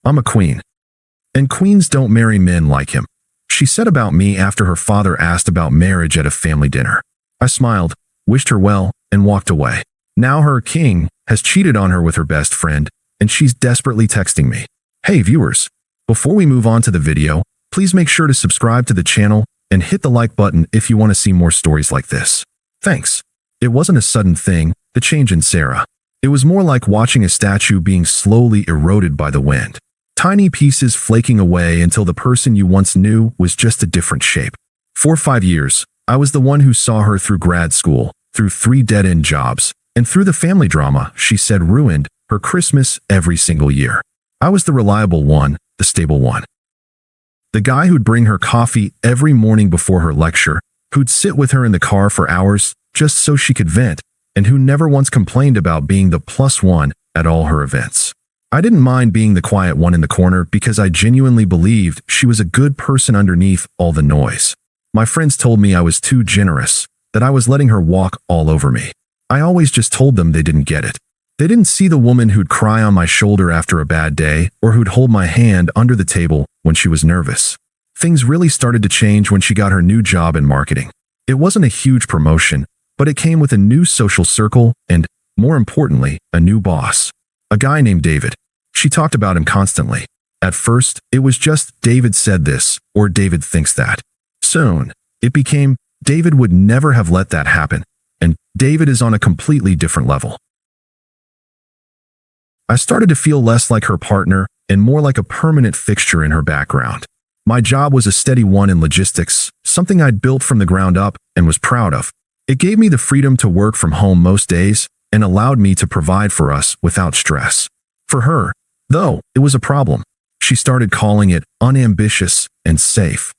I'm a queen. And queens don't marry men like him. She said about me after her father asked about marriage at a family dinner. I smiled, wished her well, and walked away. Now her king has cheated on her with her best friend, and she's desperately texting me. Hey viewers, before we move on to the video, please make sure to subscribe to the channel and hit the like button if you want to see more stories like this. Thanks. It wasn't a sudden thing, the change in Sarah. It was more like watching a statue being slowly eroded by the wind. Tiny pieces flaking away until the person you once knew was just a different shape. For 5 years, I was the one who saw her through grad school, through 3 dead-end jobs, and through the family drama she said ruined her Christmas every single year. I was the reliable one, the stable one. The guy who'd bring her coffee every morning before her lecture, who'd sit with her in the car for hours just so she could vent, and who never once complained about being the plus one at all her events. I didn't mind being the quiet one in the corner because I genuinely believed she was a good person underneath all the noise. My friends told me I was too generous, that I was letting her walk all over me. I always just told them they didn't get it. They didn't see the woman who'd cry on my shoulder after a bad day or who'd hold my hand under the table when she was nervous. Things really started to change when she got her new job in marketing. It wasn't a huge promotion, but it came with a new social circle and, more importantly, a new boss. A guy named David. She talked about him constantly. At first, it was just David said this or David thinks that. Soon, it became David would never have let that happen, and David is on a completely different level. I started to feel less like her partner and more like a permanent fixture in her background. My job was a steady one in logistics, something I'd built from the ground up and was proud of. It gave me the freedom to work from home most days and allowed me to provide for us without stress. For her, though, it was a problem. She started calling it unambitious and safe.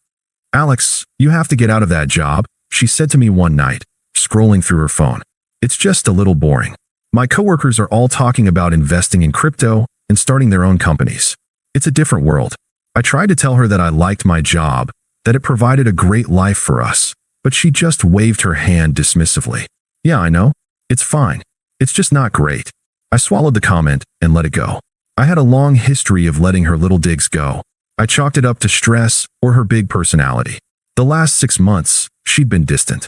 Alex, you have to get out of that job, she said to me one night, scrolling through her phone. It's just a little boring. My coworkers are all talking about investing in crypto and starting their own companies. It's a different world. I tried to tell her that I liked my job, that it provided a great life for us, but she just waved her hand dismissively. Yeah, I know. It's fine. It's just not great. I swallowed the comment and let it go. I had a long history of letting her little digs go. I chalked it up to stress or her big personality. The last 6 months, she'd been distant.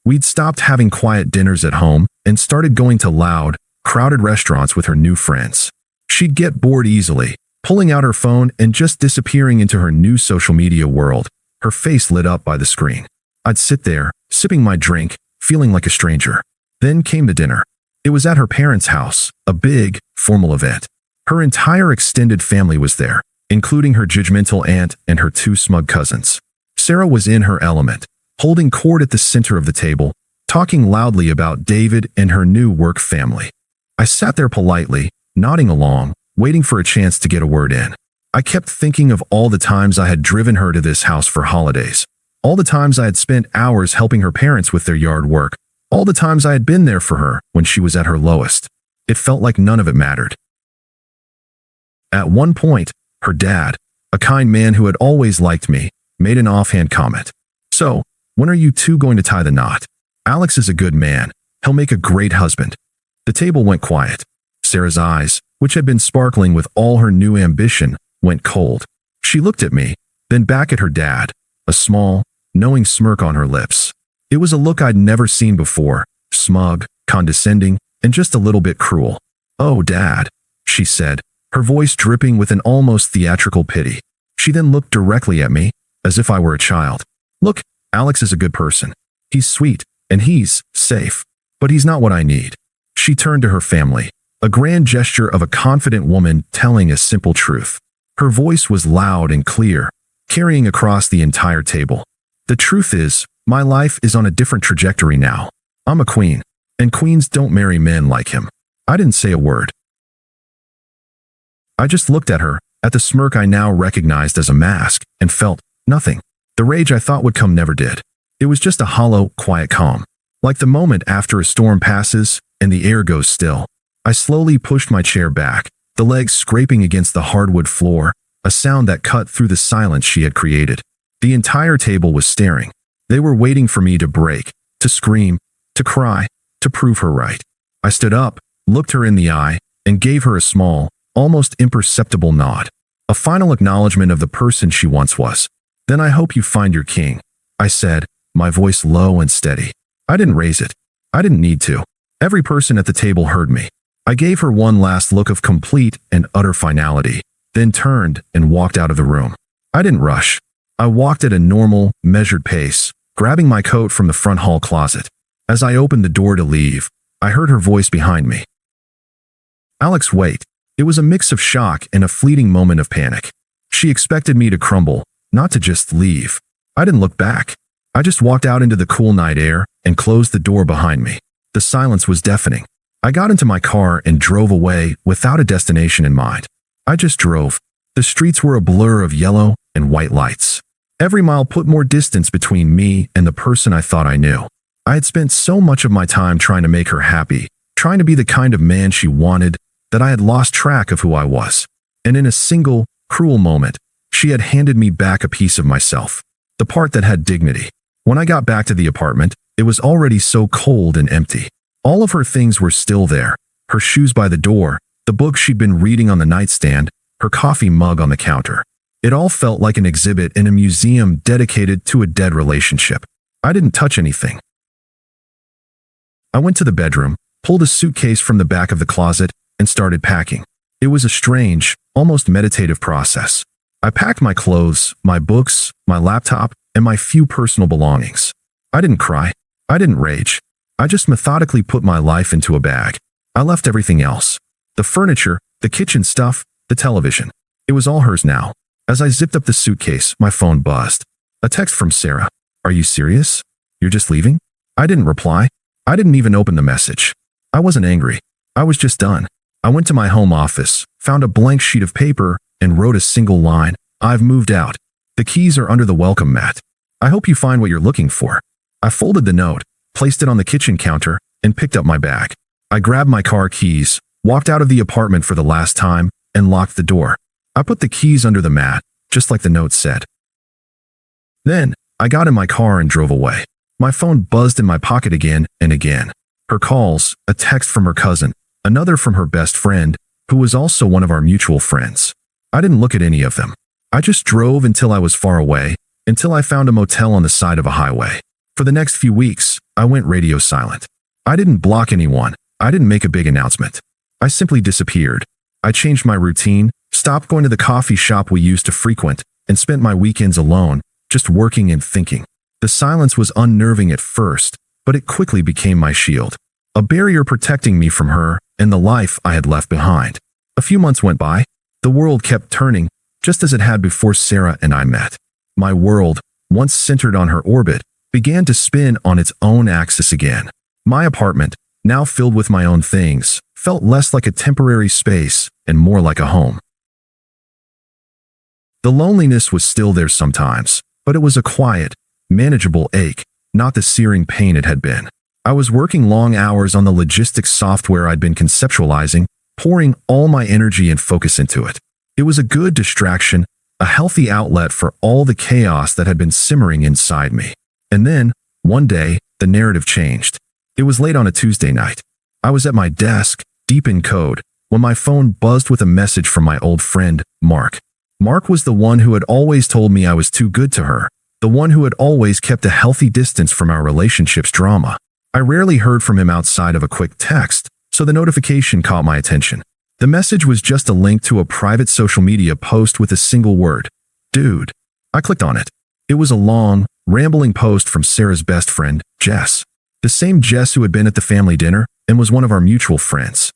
We'd stopped having quiet dinners at home and started going to loud, crowded restaurants with her new friends. She'd get bored easily, pulling out her phone and just disappearing into her new social media world, her face lit up by the screen. I'd sit there, sipping my drink, feeling like a stranger. Then came the dinner. It was at her parents' house, a big, formal event. Her entire extended family was there, including her judgmental aunt and her 2 smug cousins. Sarah was in her element, holding court at the center of the table, talking loudly about David and her new work family. I sat there politely, nodding along, waiting for a chance to get a word in. I kept thinking of all the times I had driven her to this house for holidays, all the times I had spent hours helping her parents with their yard work, all the times I had been there for her when she was at her lowest. It felt like none of it mattered. At one point, her dad, a kind man who had always liked me, made an offhand comment. So, when are you 2 going to tie the knot? Alex is a good man. He'll make a great husband. The table went quiet. Sarah's eyes, which had been sparkling with all her new ambition, went cold. She looked at me, then back at her dad, a small, knowing smirk on her lips. It was a look I'd never seen before, smug, condescending, and just a little bit cruel. Oh, Dad, she said, her voice dripping with an almost theatrical pity. She then looked directly at me, as if I were a child. Look, Alex is a good person. He's sweet, and he's safe. But he's not what I need. She turned to her family, a grand gesture of a confident woman telling a simple truth. Her voice was loud and clear, carrying across the entire table. The truth is, my life is on a different trajectory now. I'm a queen, and queens don't marry men like him. I didn't say a word. I just looked at her, at the smirk I now recognized as a mask, and felt nothing. The rage I thought would come never did. It was just a hollow, quiet calm. Like the moment after a storm passes and the air goes still. I slowly pushed my chair back, the legs scraping against the hardwood floor, a sound that cut through the silence she had created. The entire table was staring. They were waiting for me to break, to scream, to cry, to prove her right. I stood up, looked her in the eye, and gave her a small, almost imperceptible nod. A final acknowledgement of the person she once was. "Then I hope you find your king," I said, my voice low and steady. I didn't raise it. I didn't need to. Every person at the table heard me. I gave her one last look of complete and utter finality, then turned and walked out of the room. I didn't rush. I walked at a normal, measured pace, grabbing my coat from the front hall closet. As I opened the door to leave, I heard her voice behind me. "Alex, wait." It was a mix of shock and a fleeting moment of panic. She expected me to crumble, not to just leave. I didn't look back. I just walked out into the cool night air and closed the door behind me. The silence was deafening. I got into my car and drove away without a destination in mind. I just drove. The streets were a blur of yellow and white lights. Every mile put more distance between me and the person I thought I knew. I had spent so much of my time trying to make her happy, trying to be the kind of man she wanted, that I had lost track of who I was. And in a single, cruel moment, she had handed me back a piece of myself, the part that had dignity. When I got back to the apartment, it was already so cold and empty. All of her things were still there, her shoes by the door, the book she'd been reading on the nightstand, her coffee mug on the counter. It all felt like an exhibit in a museum dedicated to a dead relationship. I didn't touch anything. I went to the bedroom, pulled a suitcase from the back of the closet, and started packing. It was a strange, almost meditative process. I packed my clothes, my books, my laptop, and my few personal belongings. I didn't cry. I didn't rage. I just methodically put my life into a bag. I left everything else. The furniture, the kitchen stuff, the television. It was all hers now. As I zipped up the suitcase, my phone buzzed. A text from Sarah. "Are you serious? You're just leaving?" I didn't reply. I didn't even open the message. I wasn't angry. I was just done. I went to my home office, found a blank sheet of paper, and wrote a single line. "I've moved out. The keys are under the welcome mat. I hope you find what you're looking for." I folded the note, placed it on the kitchen counter, and picked up my bag. I grabbed my car keys, walked out of the apartment for the last time, and locked the door. I put the keys under the mat, just like the note said. Then, I got in my car and drove away. My phone buzzed in my pocket again and again. Her calls, a text from her cousin, another from her best friend, who was also one of our mutual friends. I didn't look at any of them. I just drove until I was far away, until I found a motel on the side of a highway. For the next few weeks, I went radio silent. I didn't block anyone. I didn't make a big announcement. I simply disappeared. I changed my routine, stopped going to the coffee shop we used to frequent, and spent my weekends alone, just working and thinking. The silence was unnerving at first, but it quickly became my shield. A barrier protecting me from her and the life I had left behind. A few months went by. The world kept turning, just as it had before Sarah and I met. My world, once centered on her orbit, began to spin on its own axis again. My apartment, now filled with my own things, felt less like a temporary space and more like a home. The loneliness was still there sometimes, but it was a quiet, manageable ache, not the searing pain it had been. I was working long hours on the logistics software I'd been conceptualizing, pouring all my energy and focus into it. It was a good distraction, a healthy outlet for all the chaos that had been simmering inside me. And then, one day, the narrative changed. It was late on a Tuesday night. I was at my desk, deep in code, when my phone buzzed with a message from my old friend, Mark. Mark was the one who had always told me I was too good to her, the one who had always kept a healthy distance from our relationship's drama. I rarely heard from him outside of a quick text, so the notification caught my attention. The message was just a link to a private social media post with a single word, "Dude." I clicked on it. It was a long, rambling post from Sarah's best friend, Jess. The same Jess who had been at the family dinner and was one of our mutual friends.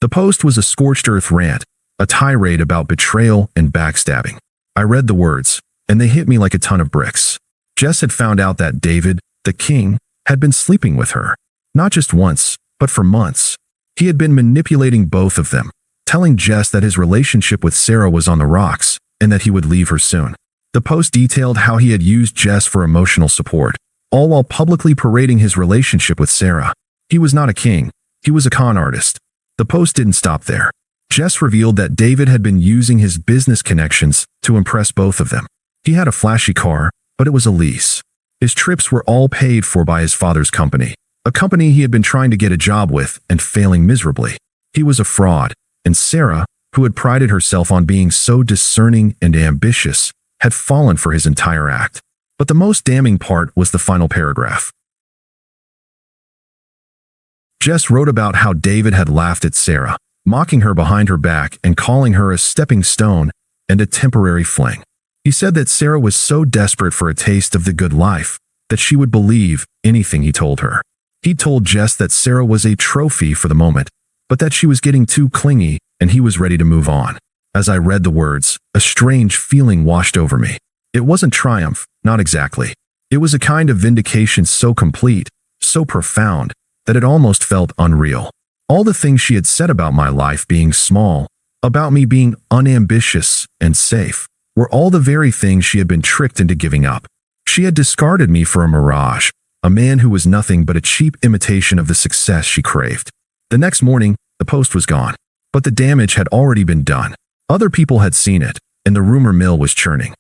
The post was a scorched earth rant, a tirade about betrayal and backstabbing. I read the words, and they hit me like a ton of bricks. Jess had found out that David, the king, had been sleeping with her. Not just once, but for months. He had been manipulating both of them, telling Jess that his relationship with Sarah was on the rocks and that he would leave her soon. The post detailed how he had used Jess for emotional support, all while publicly parading his relationship with Sarah. He was not a king. He was a con artist. The post didn't stop there. Jess revealed that David had been using his business connections to impress both of them. He had a flashy car, but it was a lease. His trips were all paid for by his father's company, a company he had been trying to get a job with and failing miserably. He was a fraud, and Sarah, who had prided herself on being so discerning and ambitious, had fallen for his entire act. But the most damning part was the final paragraph. Jess wrote about how David had laughed at Sarah, mocking her behind her back and calling her a stepping stone and a temporary fling. He said that Sarah was so desperate for a taste of the good life that she would believe anything he told her. He told Jess that Sarah was a trophy for the moment, but that she was getting too clingy and he was ready to move on. As I read the words, a strange feeling washed over me. It wasn't triumph, not exactly. It was a kind of vindication so complete, so profound, that it almost felt unreal. All the things she had said about my life being small, about me being unambitious and safe, were all the very things she had been tricked into giving up. She had discarded me for a mirage, a man who was nothing but a cheap imitation of the success she craved. The next morning, the post was gone, but the damage had already been done. Other people had seen it, and the rumor mill was churning.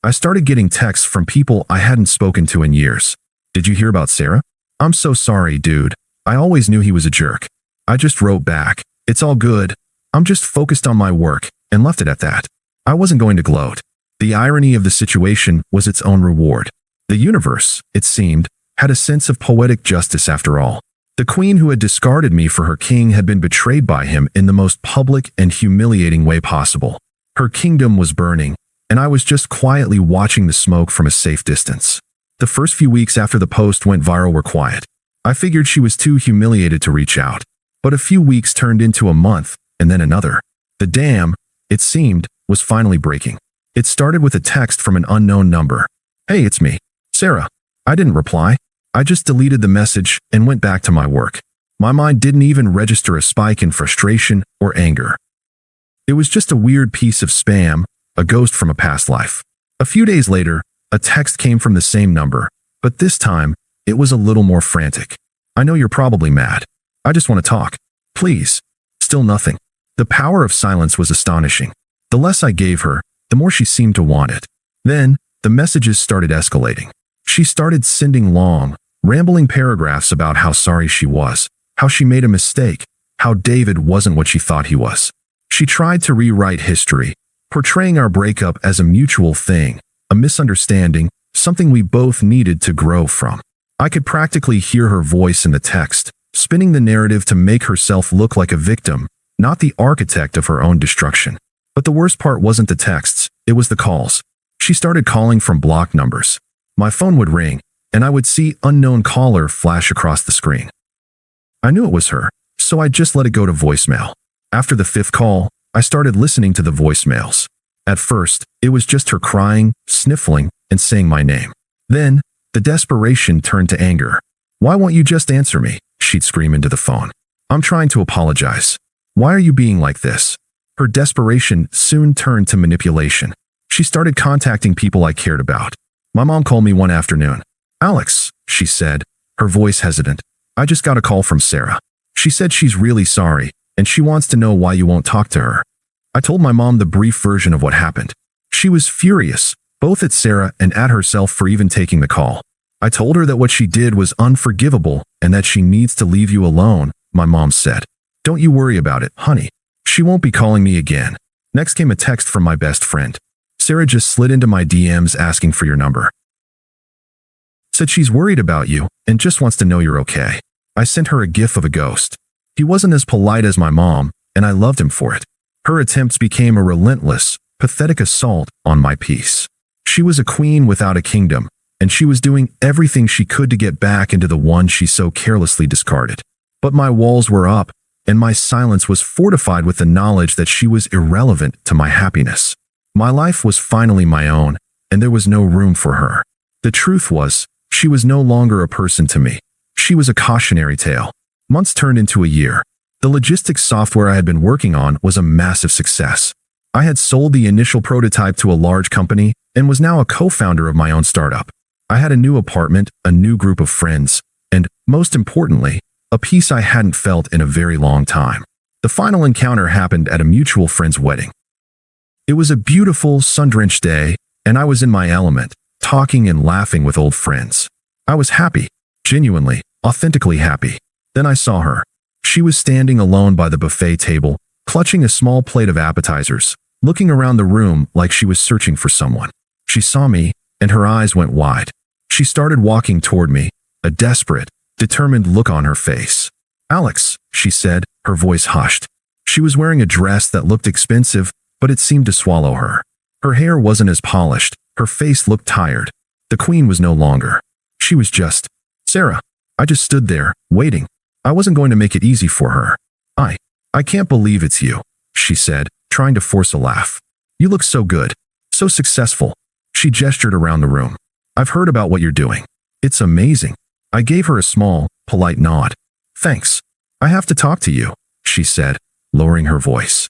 I started getting texts from people I hadn't spoken to in years. "Did you hear about Sarah? I'm so sorry, dude. I always knew he was a jerk." I just wrote back, "It's all good. I'm just focused on my work," and left it at that. I wasn't going to gloat. The irony of the situation was its own reward. The universe, it seemed, had a sense of poetic justice after all. The queen who had discarded me for her king had been betrayed by him in the most public and humiliating way possible. Her kingdom was burning, and I was just quietly watching the smoke from a safe distance. The first few weeks after the post went viral were quiet. I figured she was too humiliated to reach out. But a few weeks turned into a month, and then another. The dam, it seemed, was finally breaking. It started with a text from an unknown number. "Hey, it's me, Sarah." I didn't reply. I just deleted the message and went back to my work. My mind didn't even register a spike in frustration or anger. It was just a weird piece of spam, a ghost from a past life. A few days later, a text came from the same number, but this time, it was a little more frantic. "I know you're probably mad. I just want to talk. Please." Still nothing. The power of silence was astonishing. The less I gave her, the more she seemed to want it. Then, the messages started escalating. She started sending long, rambling paragraphs about how sorry she was, how she made a mistake, how David wasn't what she thought he was. She tried to rewrite history, portraying our breakup as a mutual thing, a misunderstanding, something we both needed to grow from. I could practically hear her voice in the text, spinning the narrative to make herself look like a victim, not the architect of her own destruction. But the worst part wasn't the texts, it was the calls. She started calling from blocked numbers. My phone would ring, and I would see unknown caller flash across the screen. I knew it was her, so I just let it go to voicemail. After the fifth call, I started listening to the voicemails. At first, it was just her crying, sniffling, and saying my name. Then, the desperation turned to anger. "Why won't you just answer me?" she'd scream into the phone. "I'm trying to apologize. Why are you being like this?" Her desperation soon turned to manipulation. She started contacting people I cared about. My mom called me one afternoon. "Alex," she said, her voice hesitant, "I just got a call from Sarah. She said she's really sorry, and she wants to know why you won't talk to her." I told my mom the brief version of what happened. She was furious, both at Sarah and at herself for even taking the call. I told her that what she did was unforgivable and that she needs to leave you alone, my mom said. "Don't you worry about it, honey. She won't be calling me again." Next came a text from my best friend. "Sarah just slid into my DMs asking for your number. Said she's worried about you and just wants to know you're okay." I sent her a gif of a ghost. He wasn't as polite as my mom, and I loved him for it. Her attempts became a relentless, pathetic assault on my peace. She was a queen without a kingdom, and she was doing everything she could to get back into the one she so carelessly discarded. But my walls were up, and my silence was fortified with the knowledge that she was irrelevant to my happiness. My life was finally my own, and there was no room for her. The truth was, she was no longer a person to me. She was a cautionary tale. Months turned into a year. The logistics software I had been working on was a massive success. I had sold the initial prototype to a large company and was now a co-founder of my own startup. I had a new apartment, a new group of friends, and, most importantly, a peace I hadn't felt in a very long time. The final encounter happened at a mutual friend's wedding. It was a beautiful, sun-drenched day, and I was in my element, talking and laughing with old friends. I was happy, genuinely, authentically happy. Then I saw her. She was standing alone by the buffet table, clutching a small plate of appetizers, looking around the room like she was searching for someone. She saw me, and her eyes went wide. She started walking toward me, a desperate, determined look on her face. "Alex," she said, her voice hushed. She was wearing a dress that looked expensive, but it seemed to swallow her. Her hair wasn't as polished, her face looked tired. The queen was no longer. She was just Sarah. I just stood there, waiting. I wasn't going to make it easy for her. I can't believe it's you," she said, trying to force a laugh. "You look so good, so successful." She gestured around the room. "I've heard about what you're doing. It's amazing." I gave her a small, polite nod. "Thanks. I have to talk to you," she said, lowering her voice.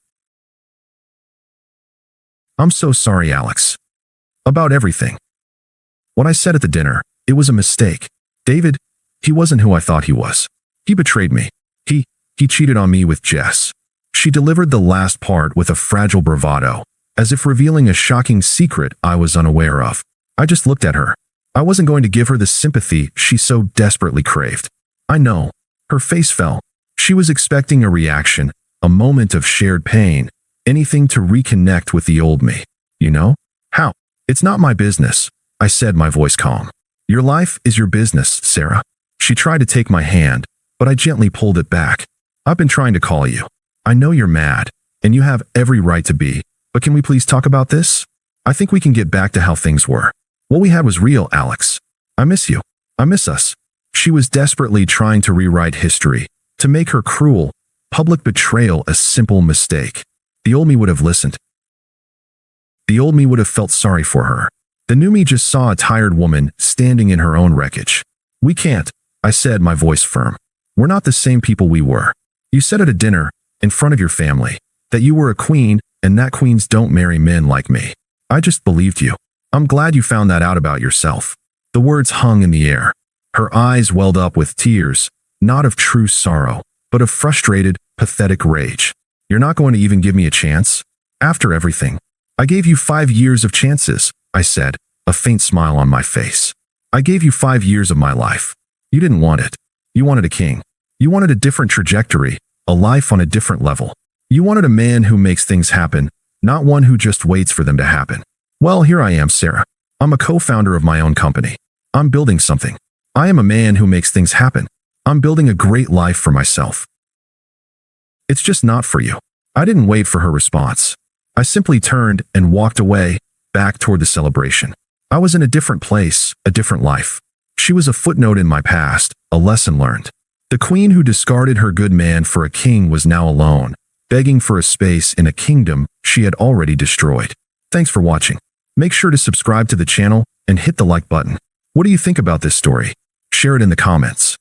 "I'm so sorry, Alex. About everything. What I said at the dinner, it was a mistake. David, he wasn't who I thought he was. He betrayed me. He cheated on me with Jess." She delivered the last part with a fragile bravado, as if revealing a shocking secret I was unaware of. I just looked at her. I wasn't going to give her the sympathy she so desperately craved. I know. Her face fell. She was expecting a reaction, a moment of shared pain, anything to reconnect with the old me. "You know? How?" "It's not my business," I said, my voice calm. "Your life is your business, Sarah." She tried to take my hand, but I gently pulled it back. "I've been trying to call you. I know you're mad, and you have every right to be, but can we please talk about this? I think we can get back to how things were. What we had was real, Alex. I miss you. I miss us." She was desperately trying to rewrite history, to make her cruel, public betrayal a simple mistake. The old me would have listened. The old me would have felt sorry for her. The new me just saw a tired woman standing in her own wreckage. "We can't," I said, my voice firm. "We're not the same people we were. You said at a dinner, in front of your family, that you were a queen and that queens don't marry men like me. I just believed you. I'm glad you found that out about yourself." The words hung in the air. Her eyes welled up with tears, not of true sorrow, but of frustrated, pathetic rage. "You're not going to even give me a chance? After everything? I gave you 5 years of chances," I said, a faint smile on my face. "I gave you 5 years of my life. You didn't want it. You wanted a king. You wanted a different trajectory, a life on a different level. You wanted a man who makes things happen, not one who just waits for them to happen. Well, here I am, Sarah. I'm a co-founder of my own company. I'm building something. I am a man who makes things happen. I'm building a great life for myself. It's just not for you." I didn't wait for her response. I simply turned and walked away, back toward the celebration. I was in a different place, a different life. She was a footnote in my past, a lesson learned. The queen who discarded her good man for a king was now alone, begging for a space in a kingdom she had already destroyed. Thanks for watching. Make sure to subscribe to the channel and hit the like button. What do you think about this story? Share it in the comments.